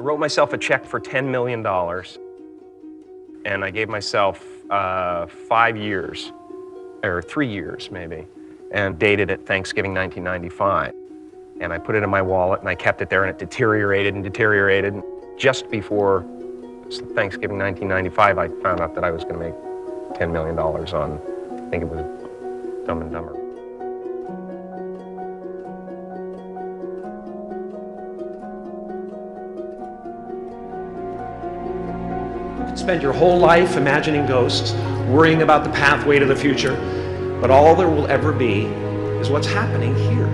wrote myself a check for $10 million, and I gave myself 5 years, or 3 years maybe, and dated it Thanksgiving 1995. And I put it in my wallet, and I kept it there, and it deteriorated and deteriorated. Just before Thanksgiving 1995, I found out that I was going to make $10 million on, I think it was Dumb and Dumber. Spend your whole life imagining ghosts, worrying about the pathway to the future, but all there will ever be is what's happening here,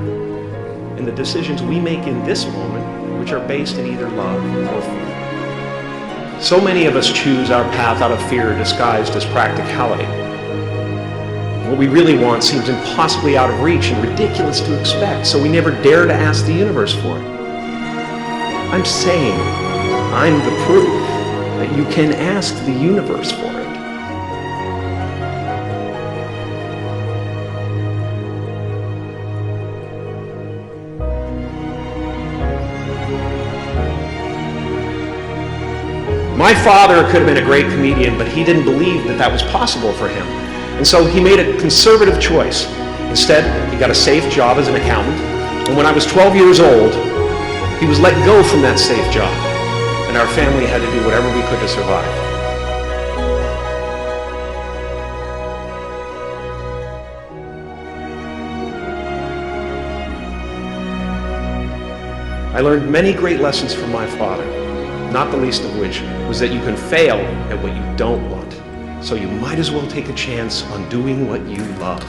and the decisions we make in this moment, which are based in either love or fear. So many of us choose our path out of fear disguised as practicality. What we really want seems impossibly out of reach and ridiculous to expect, so we never dare to ask the universe for it. I'm saying I'm the proof that you can ask the universe for it. My father could have been a great comedian, but he didn't believe that that was possible for him. And so he made a conservative choice. Instead, he got a safe job as an accountant. And when I was 12 years old, he was let go from that safe job. And our family had to do whatever we could to survive. I learned many great lessons from my father, not the least of which was that you can fail at what you don't want. So you might as well take a chance on doing what you love.